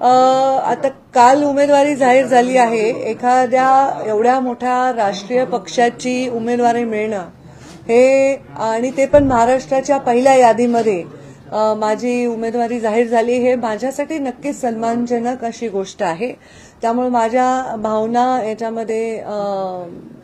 आता काल उमेदवारी जाहीर झाली आहे. एखाद्या एवढ्या मोठ्या राष्ट्रीय पक्षाची उमेदवारी मिळणं हे आणि ते पण महाराष्ट्राच्या पहिल्या यादीमध्ये माझी उमेदवारी जाहीर झाली हे माझ्यासाठी नक्कीच सन्मानजनक अशी गोष्ट आहे. त्यामुळे माझ्या भावना याच्यामध्ये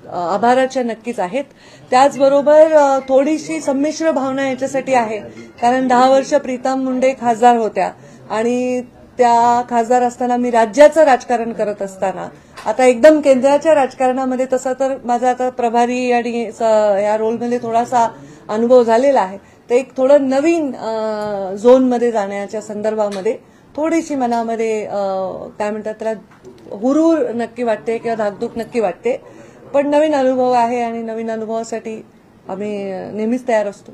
आभाराच्या नक्कीच आहेत. त्याचबरोबर थोडीशी संमिश्र भावना याच्यासाठी आहे कारण 10 वर्ष प्रीतम मुंडे खासदार होत्या आणि त्या खासदार असताना मी राज्याचं राजकारण करत असताना आता एकदम केंद्राच्या राजकारणामध्ये तसं तर माझा आता प्रभारी आणि या रोलमध्ये थोडासा अनुभव झालेला आहे. तर एक थोडं नवीन झोनमध्ये जाण्याच्या संदर्भामध्ये थोडीशी मनामध्ये काय म्हणतात त्याला हुरूर नक्की वाटते किंवा धाकधूक नक्की वाटते. पण नवीन अनुभव आहे आणि नवीन अनुभवासाठी आम्ही नेहमीच तयार असतो.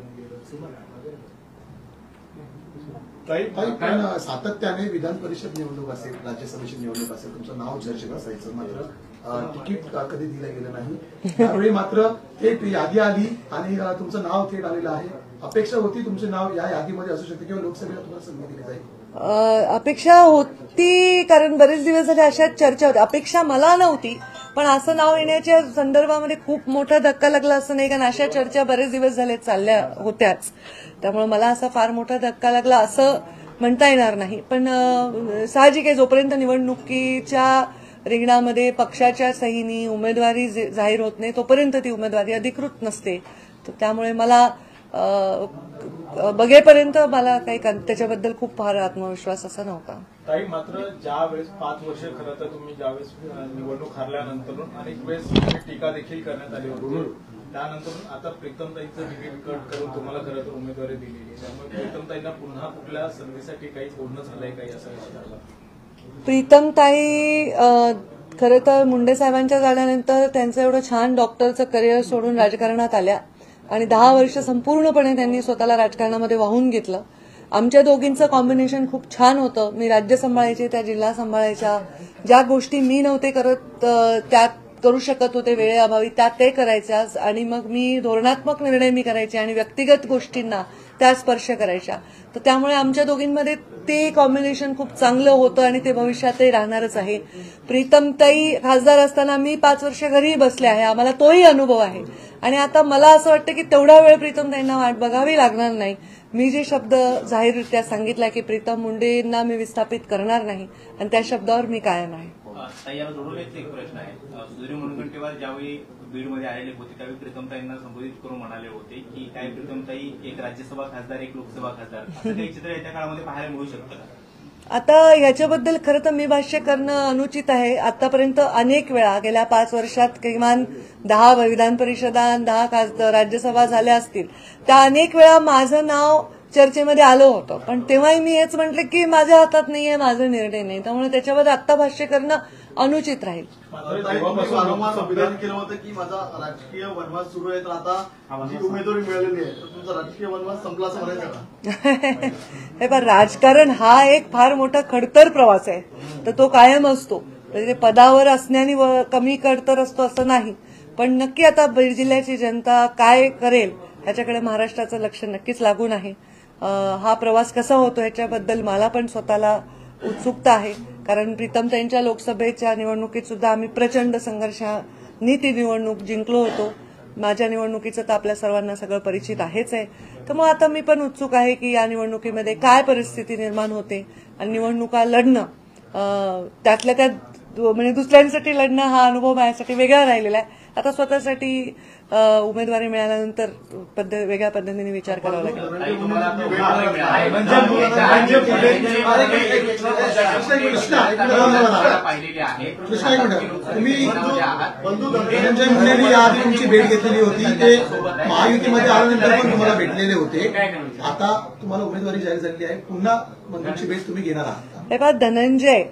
पण सातत्याने विधान परिषद निवडणूक असेल, राज्यसभेची निवडणूक असेल, तुमचं नाव चर्चेत असायचं, मात्र तिकीट कधी दिलं गेलं नाही. त्यावेळी मात्र थेट यादी आली आणि तुमचं नाव थेट आलेलं आहे. अपेक्षा होती तुमचे नाव या यादीमध्ये असू शकते किंवा लोकसभेला तुम्हाला संधी दिली जाईल? अपेक्षा होती कारण बरेच दिवस झाले अशा चर्चा होत्या. अपेक्षा मला नव्हती पण असं नाव येण्याच्या संदर्भामध्ये खूप मोठा धक्का लागला असं नाही कारण अशा चर्चा बरेच दिवस झाले चालल्या होत्याच. त्यामुळे मला असा फार मोठा धक्का लागला असं म्हणता येणार नाही. पण साहजिक आहे जोपर्यंत निवडणुकीच्या रिंगणामध्ये पक्षाच्या सहीनी उमेदवारी जाहीर होत नाही तोपर्यंत ती उमेदवारी अधिकृत नसते. त्यामुळे मला बघेपर्यंत मला काही त्याच्याबद्दल खूप फार आत्मविश्वास असा नव्हता. ताई मात्र ज्या वेळेस 5 वर्ष खरं तर तुम्ही ज्यावेळेस निवडणूक हारल्यानंतर अनेक वेळेस टीका देखील करण्यात आली होती. त्यानंतर आता प्रीतमताईंचं तिकीट कट करून तुम्हाला खरं तर उमेदवारी दिलेली. त्यामुळे प्रीतमताईंना पुन्हा कुठल्या संधीसाठी काही बोलणं झालंय काही असं विचारलं? प्रीतमताई खरं तर मुंडे साहेबांच्या झाल्यानंतर त्यांचं एवढं छान डॉक्टरचं करिअर सोडून राजकारणात आल्या आणि 10 वर्ष संपूर्णपणे त्यांनी स्वतःला राजकारणामध्ये वाहून घेतलं. आमच्या दोघींचं कॉम्बिनेशन खूप छान होतं. मी राज्य सांभाळायचे, त्या जिल्हा सांभाळायच्या. ज्या गोष्टी मी नव्हते करत त्यात करू शकत होते वेळेअभावी त्या ते करायच्या आणि मग मी धोरणात्मक निर्णय मी करायचे आणि व्यक्तिगत गोष्टींना त्या स्पर्श करायच्या. तर त्यामुळे आमच्या दोघींमध्ये ते कॉम्बिनेशन खूप चांगलं होतं आणि ते भविष्यातही राहणारच आहे. प्रीतमताई खासदार असताना मी 5 वर्ष घरी बसले आहे. आम्हाला तोही अनुभव आहे आणि आता मला असं वाटतं की तेवढा वेळ प्रीतमताईंना वाट बघावी लागणार नाही. मी जे शब्द जाहीररित्या सांगितला की प्रीतम मुंडेंना मी विस्थापित करणार नाही आणि त्या शब्दावर मी कायम आहे. याला जोडून एक प्रश्न आहे. सुधीर मुनगंटीवार ज्यावेळी बीडमध्ये आलेले होते त्यावेळी प्रीतमताईंना संबोधित करून म्हणाले होते की काय प्रीतमताई एक राज्यसभा खासदार एक लोकसभा खासदार असं काही चित्र येत्या काळामध्ये पाहायला मिळू शकतं का? आता याच्याबद्दल खरं तर मी भाष्य करणं अनुचित आहे. आतापर्यंत अनेक वेळा गेल्या 5 वर्षात किमान 10 विधान परिषदा 10 राज्यसभा झाल्या असतील. त्या अनेक वेळा माझं नाव चर्चेमध्ये आलं होतं पण तेव्हाही मी हेच म्हटलं की माझ्या हातात नाहीये, माझा निर्णय नाही. त्यामुळे त्याच्यावर आत्ता भाष्य करणं अनुचित राहील. संविधान केलं होतं की माझा राजकीय वनवास सुरू आहे तर आता जी उमेदवारी मिळालेली आहे तर तुमचा राजकीय वनवास संपला असं म्हणायचं का? हे पण राजकारण हा एक फार मोठा खडतर प्रवास आहे तर तो कायम असतो. म्हणजे पदावर असण्याने कमी खडतर असतो असं नाही. पण नक्की आता बीड जिल्ह्याची जनता काय करेल ह्याच्याकडे महाराष्ट्राचं लक्ष नक्कीच लागून आहे. हा प्रवास कसा होतो ह्याच्याबद्दल मला पण स्वतःला उत्सुकता आहे कारण प्रीतमताईंच्या लोकसभेच्या निवडणुकीत सुद्धा आम्ही प्रचंड संघर्षाने ती निवडणूक जिंकलो होतो. माझ्या निवडणुकीचं तर आपल्या सर्वांना सगळं परिचित आहेच आहे. तर मग आता मी पण उत्सुक आहे की या निवडणुकीमध्ये काय परिस्थिती निर्माण होते आणि निवडणुका लढणं त्यातल्या त्यात म्हणजे दुसऱ्यांसाठी लढणं हा अनुभव माझ्यासाठी वेगळा राहिलेला आहे. आता स्वतःसाठी उमेदवारी मिळाल्यानंतर वेगळ्या पद्धतीने विचार करावा लागेल. तुम्ही धनंजय मुंडेंनी याआधी तुमची भेट घेतलेली होती ते महायुतीमध्ये आल्यानंतर पण तुम्हाला भेटलेले होते. आता तुम्हाला उमेदवारी जाहीर झालेली आहे पुन्हा तुमची भेट तुम्ही घेणार आहात? हे पहा धनंजय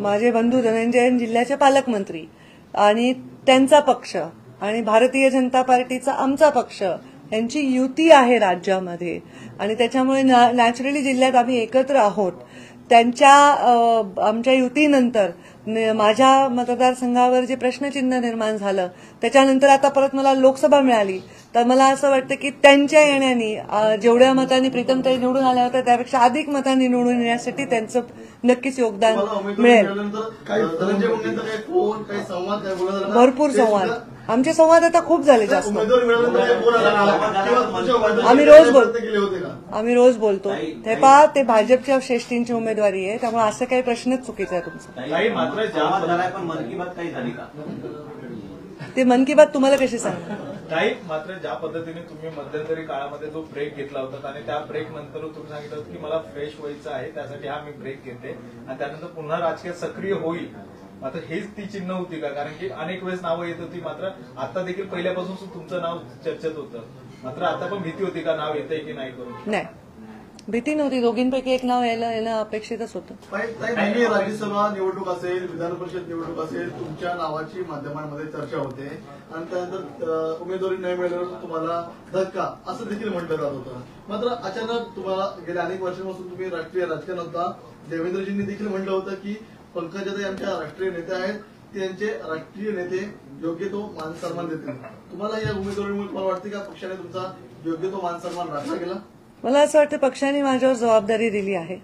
माझे बंधू धनंजय जिल्ह्याचे पालकमंत्री आणि त्यांचा पक्ष आणि भारतीय जनता पार्टीचा आमचा पक्ष यांची युती आहे राज्यामध्ये आणि त्याच्यामुळे नॅचरली जिल्ह्यात आम्ही एकत्र आहोत. आमच्या युतीनंतर माझ्या मतदारसंघावर जे प्रश्नचिन्ह निर्माण झालं त्याच्यानंतर आता परत मला लोकसभा मिळाली, तर मला असं वाटतं की त्यांच्या येण्याने जेवढ्या मतांनी प्रीतमताई निवडून आल्या होत्या त्यापेक्षा अधिक मतांनी निवडून येण्यासाठी त्यांचं नक्कीच योगदान मिळेल. भरपूर संवाद, आमचे संवाद आता खूप झाले जास्त. आम्ही रोज बोलतो. ते पहा, ते भाजपच्या श्रेष्ठींची उमेदवारी आहे, त्यामुळे असं काही प्रश्नच चुकीचा आहे तुमचा. ते मन की बात तुम्हाला कशी सांगणार? ताई, मात्र ज्या पद्धतीने तुम्ही मध्यंतरी काळामध्ये जो ब्रेक घेतला होता आणि त्या ब्रेक नंतर तुम्ही सांगितलं होतं की मला फ्रेश व्हायचं आहे, त्यासाठी हा मी ब्रेक घेते आणि त्यानंतर पुन्हा राजकीय सक्रिय होईल, मात्र हेच ती चिन्ह होती का? कारण की अनेक वेळेस नावं येत होती, मात्र आता देखील पहिल्यापासून तुमचं नाव चर्चेत होतं, मात्र आता पण भीती होती का नाव येतंय की नाही करून? नाही, भीती नव्हती. दोघींपैकी एक नाव येणं अपेक्षितच होतं. राज्यसभा निवडणूक असेल, विधान परिषद निवडणूक असेल, तुमच्या नावाची माध्यमांमध्ये चर्चा होते आणि त्यानंतर उमेदवारी नाही मिळाल्यावर तुम्हाला धक्का असं देखील म्हटलं जात होतं. मात्र अचानक तुम्हाला गेल्या अनेक वर्षांपासून तुम्ही राष्ट्रीय राजकारणात होता. देवेंद्रजींनी देखील म्हटलं होतं की पंकजाताई आमच्या राष्ट्रीय नेते आहेत, त्यांचे राष्ट्रीय नेते योग्य तो मान सन्मान देतील. तुम्हाला या उमेदवारीमुळे तुम्हाला वाटते का पक्षाने तुमचा योग्य तो मान सन्मान राखला गेला? मला असं वाटतं पक्षाने माझ्यावर जबाबदारी दिली आहे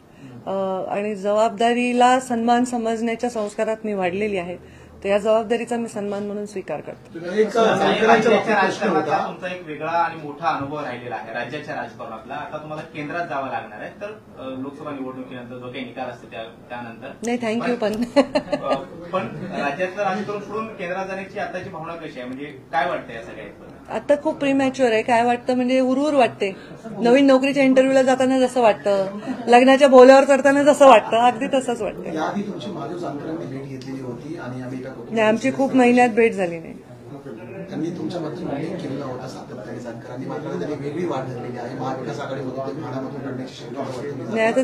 आणि जबाबदारीला सन्मान समजण्याच्या संस्कारात मी वाढलेली आहे, तर या जबाबदारीचा मी सन्मान म्हणून स्वीकार करतो. राज्याच्या राजकारणातला तुमचा एक वेगळा आणि मोठा अनुभव राहिलेला आहे राज्याच्या राजकारणातला. आता तुम्हाला केंद्रात जावं लागणार आहे, तर लोकसभा निवडणुकीनंतर जो काही निकाल असतो त्यानंतर. नाही, थँक्यू. पण राज्याचं राजकारण सोडून केंद्रात जाण्याची आताची भावना कशी आहे, म्हणजे काय वाटतं या सगळ्यात? आता खूप प्रीमॅच्युअर आहे. काय वाटतं म्हणजे उरवर वाटते. नवीन नोकरीच्या इंटरव्ह्यूला जाताना जसं वाटतं, लग्नाच्या बोल्यावर चढताना जसं वाटतं, अगदी तसंच वाटतं. याआधी तुमची महादेव जानकरांनी भेट घेतलेली होती आणि आम्ही नाही, आमची खूप महिन्यात भेट झाली नाही. त्यांनी तुमच्याबद्दल उल्लेख केलेला होता सातत्याने जानकरांनी, मात्र त्यांनी वेगळी वाट धरलेली आहे. महाविकास आघाडीमध्ये ते ठाण्यामधून लढण्याची शक्यता नाही. आता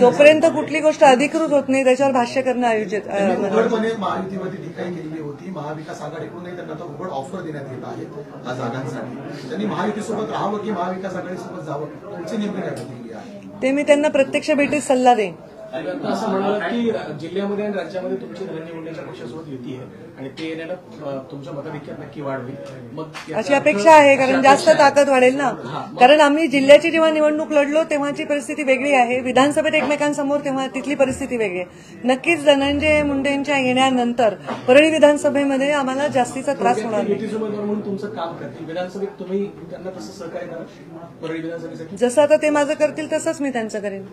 जोपर्यंत कुठली गोष्ट अधिकृत होत नाही त्याच्यावर भाष्य करणं आयोजित. उघडपणे महायुतीवरती टीका केलेली होती. महाविकास आघाडीकडूनही त्यांना उघड ऑफर देण्यात येत आहे या जागांसाठी. त्यांनी महायुतीसोबत राहावं की महाविकास आघाडीसोबत जावं, तुमची नेमकी काय प्रतिक्रिया आहे? ते मी त्यांना प्रत्यक्ष भेटीत सल्ला देईन. असं म्हणाल की जिल्ह्यामध्ये आणि राज्यामध्ये तुमची नरेंद्र मोदींच्या पक्षासोबत युती आहे आणि ते येण्याला तुमच्या मताधिक्यात नक्की वाढ होईल, मग अशी अपेक्षा आहे, कारण जास्त ताकद वाढेल ना. कारण आम्ही जिल्ह्याची जेव्हा निवडणूक लढलो तेव्हाची परिस्थिती वेगळी आहे, विधानसभेत एकमेकांसमोर तेव्हा तिथली परिस्थिती वेगळी आहे. नक्कीच धनंजय मुंडेंच्या येण्यानंतर परळी विधानसभेमध्ये आम्हाला जास्तीचा त्रास होणार नाही. युतीचे उमेदवार म्हणून तुमचं काम करतील विधानसभेत, तुम्ही त्यांना तसं सहकार्य करा परळी विधानसभेसाठी? जसं आता ते माझं करतील तसंच मी त्यांचं करेन.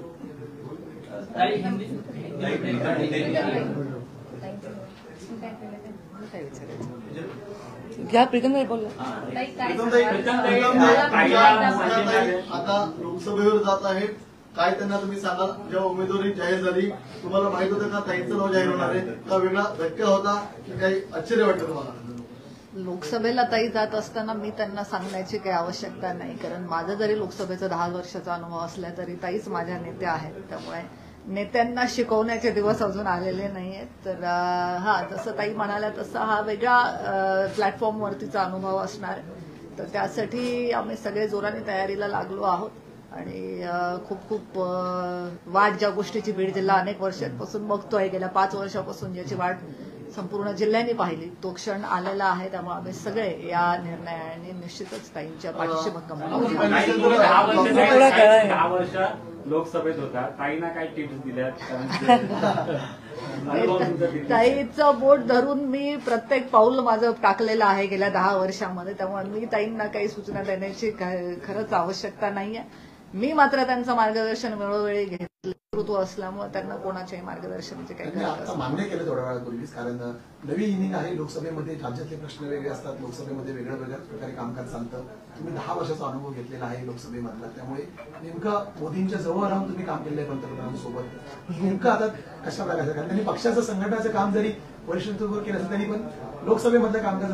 घ्या, प्रीतमताई बोलला. आता लोकसभेवर जात आहेत, काय त्यांना तुम्ही सांगाल? जेव्हा उमेदवारी जाहीर झाली तुम्हाला माहित होतं का ताईंचं नाव जाहीर होणार आहे? का वेगळा धक्का होता की काही आश्चर्य वाटतं तुम्हाला? लोकसभेला ताई जात असताना मी त्यांना सांगण्याची काही आवश्यकता नाही, कारण माझा जरी लोकसभेचा 10 वर्षाचा अनुभव असला तरी ताईच माझ्या नेत्या आहेत. त्यामुळे नेत्यांना शिकवण्याचे दिवस अजून आलेले नाहीयेत. तर जसं ताई म्हणाल्या तसं हा वेगळा प्लॅटफॉर्मवरतीचा अनुभव असणार आहे, तर त्यासाठी आम्ही सगळे जोराने तयारीला लागलो आहोत. आणि खूप खूप वाट, ज्या गोष्टीची बीड जिल्हा अनेक वर्षांपासून बघतोय, गेल्या 5 वर्षापासून ज्याची वाट संपूर्ण जिल्ह्याने पाहिली, तो क्षण आलेला आहे. त्यामुळे आम्ही सगळे या निर्णयाने निश्चितच ताईंच्या पाठीशी भक्कम आहोत. 10 वर्ष लोकसभेत होता, ताईंना काय टिप्स दिल्या? ताईचं बोट धरून मी प्रत्येक पाऊल माझं टाकलेलं आहे गेल्या 10 वर्षामध्ये. त्यामुळे मी ताईंना काही सूचना देण्याची खरंच आवश्यकता नाहीये. मी मात्र त्यांचं मार्गदर्शन वेळोवेळी घेतलं. नेतृत्व असल्यामुळे त्यांना कोणाच्याही मार्गदर्शनाची काही गरज आता मान्य केलं थोड्या वेळापूर्वीच, कारण नवी इनिंग आहे लोकसभेमध्ये. राज्यातले प्रश्न वेगळे असतात, लोकसभेमध्ये वेगळ्या वेगळ्या प्रकारे कामकाज चालतं. तुम्ही 10 वर्षाचा अनुभव घेतलेला आहे लोकसभेमधला, त्यामुळे नेमकं मोदींच्या जवळ राहून तुम्ही काम केलं आहे पंतप्रधानांसोबत. नेमकं आता कशा प्रकारचं, कारण त्यांनी पक्षाचं संघटनाचं काम जरी वरिष्ठत्वावर केलं असेल तरी पण लोकसभेमधलं कामकाज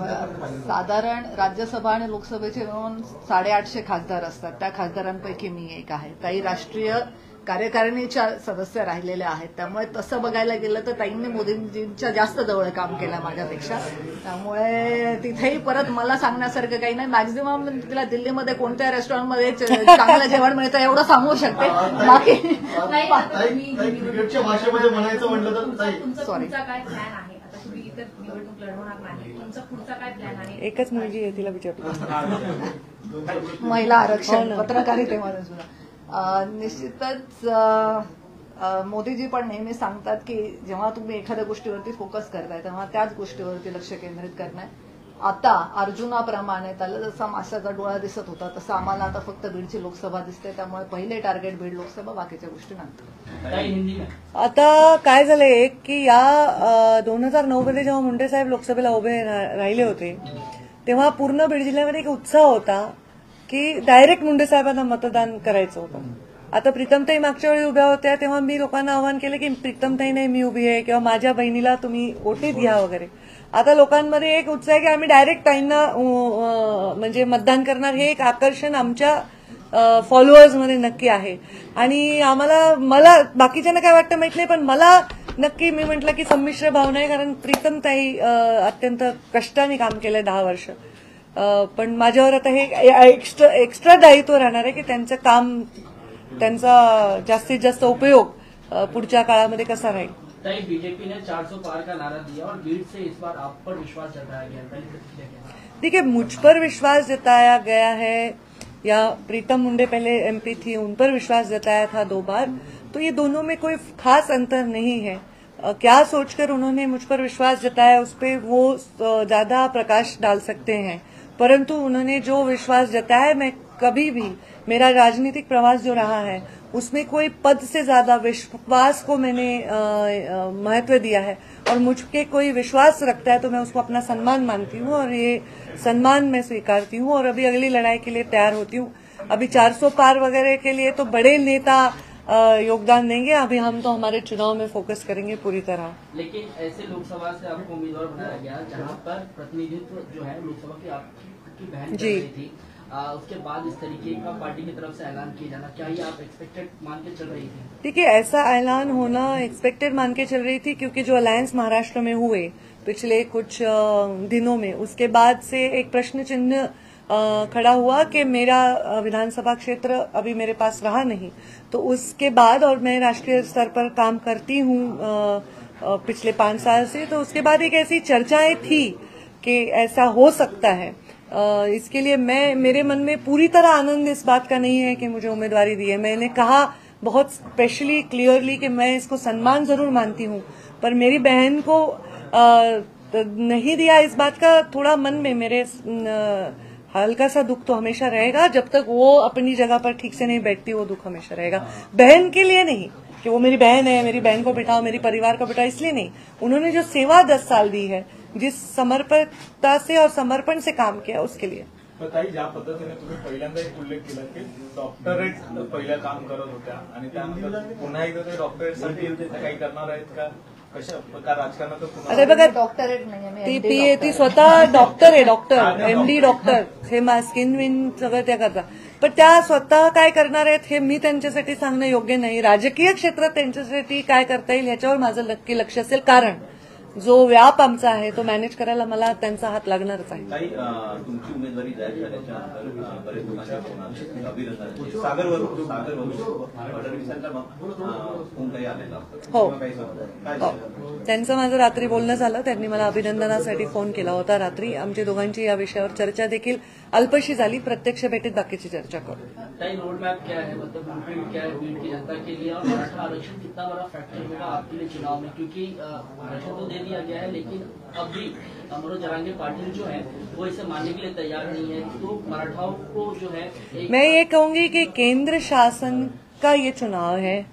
साधारण राज्यसभा आणि लोकसभेचे मिळून 850 खासदार असतात. त्या खासदारांपैकी मी एक आहे. ताई राष्ट्रीय कार्यकारिणीच्या सदस्य राहिलेल्या आहेत. त्यामुळे तसं बघायला गेलं तर ताईंनी मोदींजींच्या जास्त जवळ काम केलं माझ्यापेक्षा. त्यामुळे तिथेही परत मला सांगण्यासारखं काही नाही. मॅक्झिमम तिला दिल्लीमध्ये कोणत्या रेस्टॉरंटमध्ये चांगलं जेवण मिळतं एवढं सांगू शकते. बाकी क्रिकेटच्या भाषेमध्ये म्हणायचं म्हटलं तर सॉरी काय प्लॅन आहे आता तुम्ही इतर निवडणूक लढवणार नाही तुमचा पुढचा काय प्लॅन आहे? एकच मुलगी आहे, तिला विचारतो. महिला आरक्षण पत्रकारितेमध्ये सुद्धा निश्चितच मोदीजी पण नेहमी सांगतात की जेव्हा तुम्ही एखाद्या गोष्टीवरती फोकस करताय तेव्हा त्याच गोष्टीवरती लक्ष केंद्रित करणार. आता अर्जुनाप्रमाणे त्याला जसा माशाचा डोळा दिसत होता तसं आम्हाला आता फक्त बीडची लोकसभा दिसते. त्यामुळे पहिले टार्गेट बीड लोकसभा, बाकीच्या गोष्टी नंतर. आता काय झालंय की या 2009 मध्ये जेव्हा मुंडे साहेब लोकसभेला उभे राहिले होते तेव्हा पूर्ण बीड जिल्ह्यामध्ये एक उत्साह होता की डायरेक्ट मुंडे साहेबांना मतदान करायचं होतं. आता प्रीतमताई मागच्या वेळी उभ्या होत्या तेव्हा मी लोकांना आवाहन केलं की प्रीतमताई नाही मी उभी आहे किंवा माझ्या बहिणीला तुम्ही वोटीत घ्या वगैरे. आता लोकांमध्ये एक उत्साह आहे की आम्ही डायरेक्ट ताईंना म्हणजे मतदान करणार. हे एक आकर्षण आमच्या फॉलोअर्समध्ये नक्की आहे. आणि मला बाकीच्यांना काय वाटतं माहित नाही, पण मला नक्की मी म्हटलं की संमिश्र भावना आहे. कारण प्रीतमताई अत्यंत कष्टाने काम केलंय 10 वर्ष. पण माझ्यावर आता हे एक्स्ट्रा दायित्व राहणार आहे की त्यांचं काम, त्यांचा जास्तीत जास्त उपयोग पुढच्या काळामध्ये कसा राहील. बीजेपी ने 400 पार का नारा दिया और बीड से इस बार आप पर विश्वास जताया गया. देखिए, मुझ पर विश्वास जताया गया है या प्रीतम मुंडे पहले एमपी थी उन पर विश्वास जताया था 2 बार, तो ये दोनों में कोई खास अंतर नहीं है. क्या सोचकर उन्होंने मुझ पर विश्वास जताया उस पर वो ज्यादा प्रकाश डाल सकते हैं. परंतु उन्होंने जो विश्वास जताया, मैं कभी भी मेरा राजनीतिक प्रवास जो रहा है उसमें कोई पद से ज्यादा विश्वास को मैंने महत्व दिया है. और मुझके कोई विश्वास रखता है तो मैं उसको अपना सम्मान मानती हूँ और ये सम्मान मैं स्वीकारती हूँ और अभी अगली लड़ाई के लिए तैयार होती हूँ. अभी 400 पार वगैरह के लिए तो बड़े नेता योगदान देंगे. अभी हम तो हमारे चुनाव में फोकस करेंगे पूरी तरह. लेकिन ऐसे लोकसभा से आपको उम्मीदवार बनाया गया जहां पर प्रतिनिधित्व जो है लोकसभा की आपकी बहन कर रही थी, उसके बाद इस तरीके का पार्टी की तरफ से ऐलान किया जाना, क्या ये आप एक्सपेक्टेड मान के चल रही थी? देखिए, ऐसा ऐलान होना एक्सपेक्टेड मान के चल रही थी क्योंकि जो अलायंस महाराष्ट्र में हुए पिछले कुछ दिनों में, उसके बाद से एक प्रश्न चिन्ह खड़ा हुआ कि मेरा विधानसभा क्षेत्र अभी मेरे पास रहा नहीं. तो उसके बाद, और मैं राष्ट्रीय स्तर पर काम करती हूँ पिछले 5 साल से, तो उसके बाद एक ऐसी चर्चाएं थी कि ऐसा हो सकता है. इसके लिए मेरे मन में पूरी तरह आनंद इस बात का नहीं है कि मुझे उम्मीदवारी दी है. मैंने कहा बहुत स्पेशली क्लियरली कि मैं इसको सम्मान जरूर मानती हूँ, पर मेरी बहन को नहीं दिया इस बात का थोड़ा मन में मेरे हल्का सा दुख तो हमेशा रहेगा. जब तक वो अपनी जगह पर ठीक से नहीं बैठती वो दुख हमेशा रहेगा. बहन के लिए नहीं कि वो मेरी बहन है, मेरी बहन को बिठाओ, मेरी परिवार को बिठाओ, इसलिए नहीं. उन्होंने जो सेवा 10 साल दी है, जिस समर्पणता से और समर्पण से काम किया, उसके लिए. ताई, ज्या पद्धतीने तुम्ही पहिल्यांदा एक उल्लेख केला की डॉक्टरेट पहिलं काम करत होत्या आणि त्यानंतर पुन्हा एकदा ते डॉक्टरेटसाठी काही करणार आहेत का? कशा प्रकार राजकारणात अरे बघा, डॉक्टरेट नाही, ती स्वतः डॉक्टर आहे, डॉक्टर MD डॉक्टर. हे स्किन विन सगळं त्या करतात. पण त्या स्वतः काय करणार आहेत हे मी त्यांच्यासाठी सांगणं योग्य नाही. राजकीय क्षेत्रात त्यांच्यासाठी काय करता येईल ह्याच्यावर माझं नक्की लक्ष असेल, कारण जो व्याप आमचा आहे तो मॅनेज करायला मला त्यांचा हात लागणारच आहे. ताई, तुमची उमेदवारी जाहीर झाल्याच्यानंतर बरेच लोकांचे अभिनंदन. सागरवरून फडणवीसांचा फोन काही आलेला हो, त्यांचं माझं रात्री बोलणं झालं. त्यांनी मला अभिनंदनासाठी फोन केला होता रात्री. आमची दोघांची या विषयावर चर्चा देखील अल्पशी झाली. प्रत्यक्ष भेटीत बाकीची चर्चा करू. रोड मैप क्या है, मतलब ब्लूप्रिंट क्या है बीड की जनता के लिए, और मराठा आरक्षण कितना बड़ा फैक्टर होगा आपके लिए चुनाव में? क्योंकि आरक्षण तो दे दिया गया है लेकिन अब भी मनोज जरांगे पाटिल जो है वो इसे मानने के लिए तैयार नहीं है. तो मराठाओं को जो है मैं ये कहूंगी कि केंद्र शासन का ये चुनाव है,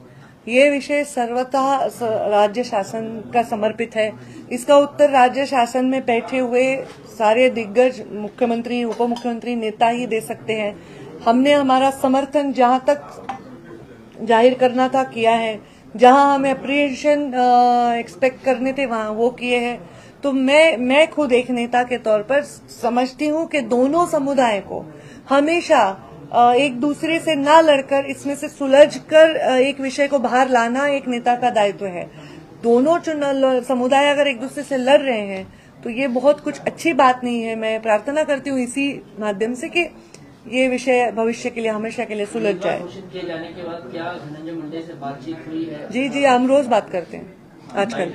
ये विषय सर्वतः राज्य शासन का समर्पित है. इसका उत्तर राज्य शासन में बैठे हुए सारे दिग्गज मुख्यमंत्री, उप मुख्यमंत्री, नेता ही दे सकते हैं. हमने हमारा समर्थन जहां तक जाहिर करना था किया है, जहां हमें अप्रिशिएशन एक्सपेक्ट करने थे वहां वो किए हैं. तो मैं खुद एक नेता के तौर पर समझती हूं कि दोनों समुदाय को हमेशा एक दूसरे से ना लड़कर इसमें से सुलझकर एक विषय को बाहर लाना एक नेता का दायित्व है। दोनों समुदाय अगर एक दूसरे से लड़ रहे हैं तो ये बहुत कुछ अच्छी बात नहीं है। मैं प्रार्थना करती हूँ इसी माध्यम से कि ये विषय भविष्य के लिए हमेशा के लिए सुलझ जाए। घोषित किए जाने के बाद क्या धनंजय मुंडे से बातचीत हुई है? जी, हम रोज बात करते हैं आजकल।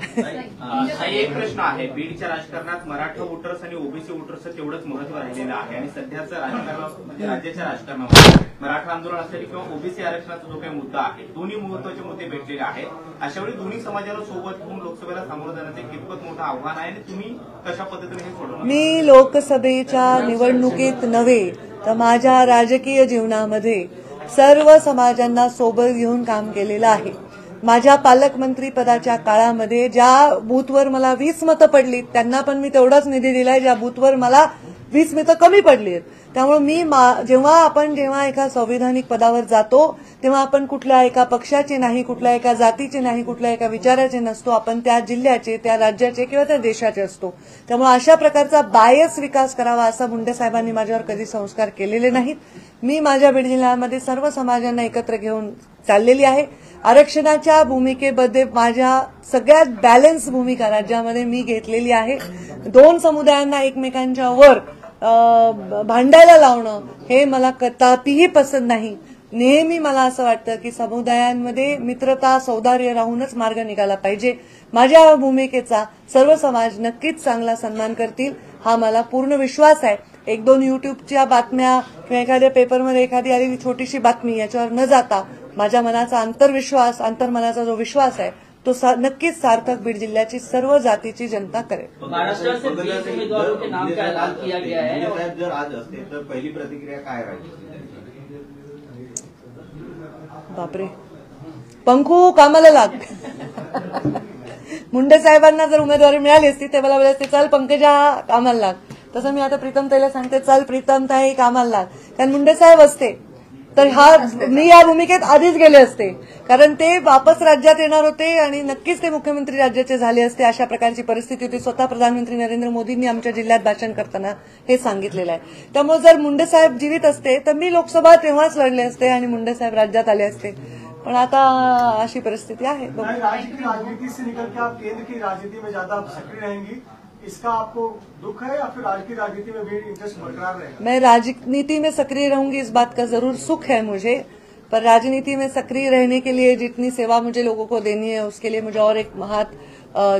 एक प्रश्न आहे, बीडच्या राजकारणात मराठा वोटर्स आणि ओबीसी वोटर्सचं तेवढंच महत्व राहिलेलं आहे आणि सध्याचं राजकारण म्हणजे राज्याच्या राजकारणामध्ये मराठा आंदोलन असेल किंवा ओबीसी आरक्षणाचा जो काही मुद्दा आहे, दोन्ही महत्वाचे मुद्दे भेटलेले आहेत। अशा वेळी दोन्ही समाजाला सोबत घेऊन लोकसभेला सामोरं जाण्याचे कितपत मोठं आव्हान आहे आणि तुम्ही कशा पद्धतीने हे सोडवणार? मी लोकसभेच्या निवडणुकीत नव्हे तर माझ्या राजकीय जीवनामध्ये सर्व समाजांना सोबत घेऊन काम केलेलं आहे। माझ्या पालकमंत्री पदाच्या काळामध्ये ज्या बूथवर मला 20 मतं पडली त्यांना पण मी तेवढाच निधी दिलाय ज्या बूथवर मला 20 मतं कमी पडली आहेत। त्यामुळे मी जेव्हा एका संविधानिक पदावर जातो तेव्हा आपण कुठल्या एका पक्षाचे नाही, कुठल्या एका जातीचे नाही, कुठल्या एका विचाराचे नसतो। आपण त्या जिल्ह्याचे, त्या राज्याचे किंवा त्या देशाचे असतो। त्यामुळे अशा प्रकारचा बायस विकास करावा असा मुंडे साहेबांनी माझ्यावर कधी संस्कार केलेले नाहीत। मी माझ्या बीड जिल्ह्यामध्ये सर्व समाजांना एकत्र घेऊन चाललेली आहे। आरक्षणाच्या भूमिकेमध्ये माझ्या सगळ्यात बॅलन्स भूमिका राज्यामध्ये मी घेतलेली आहे। दोन समुदायांना एकमेकांच्या वर भांडायला लावणं हे मला कदापिही पसंत नाही। नेहमी मला असं वाटतं की समुदायांमध्ये मित्रता, सौहार्द राहूनच मार्ग निघाला पाहिजे। माझ्या भूमिकेचा सर्व समाज नक्कीच चांगला सन्मान करतील हा मला पूर्ण विश्वास आहे। एक दोन युट्यूबच्या बातम्या किंवा एखाद्या पेपरमध्ये एखादी आलेली छोटीशी बातमी याच्यावर न जाता माझ्या मनाचा अंतर्मनाचा जो विश्वास आहे तो नक्कीच सार्थक बीड जिल्ह्याची सर्व जातीची जनता करेल। महाराष्ट्र से 20 उम्मीदवारों के नाम का ऐलान किया गया है। साहेब जर आज असते तर पहिली प्रतिक्रिया काय राहील? बापरे, पंखू कामाला लाग। मुंडे साहेबांना जर उमेदवारी मिळाली असती ते मला बोलायचे चल पंकजा कामाला लाग। तसं मी आता प्रीतमताईला सांगते चल प्रीतमताई कामाला लाग। कारण मुंडे साहेब असते तर मी या भूमिकेत आधीच गेले असते, कारण ते वापस राज्यात येणार होते आणि नक्कीच ते मुख्यमंत्री राज्याचे झाले असते। अशा प्रकारची परिस्थिती होती। स्वतः प्रधानमंत्री नरेंद्र मोदींनी आमच्या जिल्ह्यात भाषण करताना हे सांगितलेलं आहे। त्यामुळे जर मुंडे साहेब जीवित असते तर मी लोकसभा तेव्हाच लढले असते आणि मुंडे साहेब राज्यात आले असते, पण आता अशी परिस्थिती आहे। राज्य की राजनीति से निकल के आप केंद्र की राजनीति में ज्यादा सक्रिय रहेंगी, इसका आपको दुख है या फिर राज्य की राजनीति में भी इंटरेस्ट बरकरार रहेगा? मैं राजनीति में सक्रिय रहूंगी इस बात का जरूर सुख है मुझे, पर राजनीति में सक्रिय रहने के लिए जितनी सेवा मुझे लोगों को देनी है उसके लिए मुझे और एक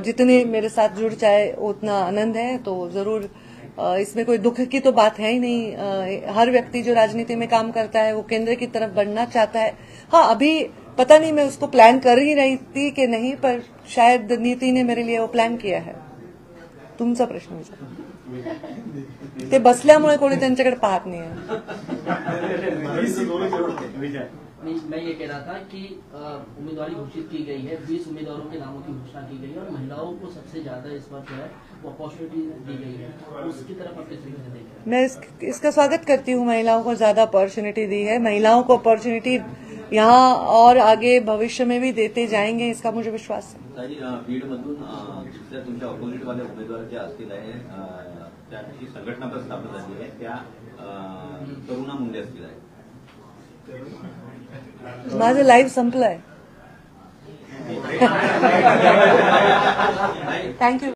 जितने मेरे साथ जुड़ जाए उतना आनंद है। तो जरूर इसमें कोई दुख की तो बात है ही नहीं। हर व्यक्ति जो राजनीति में काम करता है वो केंद्र की तरफ बढ़ना चाहता है। हाँ, अभी पता नहीं मैं उसको प्लान कर ही रही थी कि नहीं, पर शायद नीति ने मेरे लिए वो प्लान किया है। तुमचा प्रश्न विचार, ते बसल्यामुळे कोणी त्यांच्याकडे पाहत नाही आहे। मैं ये कह रहा था कि उम्मीदवारी घोषित की गई है, 20 उम्मीदवारों के नामों की घोषणा की गई है और महिलाओं को सबसे ज्यादा इस बार जो है अपॉर्चुनिटी दी गई है, उसकी तरफ आप किस तरीके से देख रहे हैं? मैं इसका स्वागत करती हूँ। महिलाओं को ज्यादा अपॉर्चुनिटी दी है। महिलाओं को अपॉर्चुनिटी यहाँ और आगे भविष्य में भी देते जाएंगे, इसका मुझे विश्वास है। बीडमधून दुसऱ्या तुमच्या ऑपोजिट वाले उमेदवार जे असतील आहे त्याची संघटना प्रस्थापित झाली आहे, त्या करुणा मुंडे असतील आहे। माझं लाईव्ह संपलंय। थँक्यू।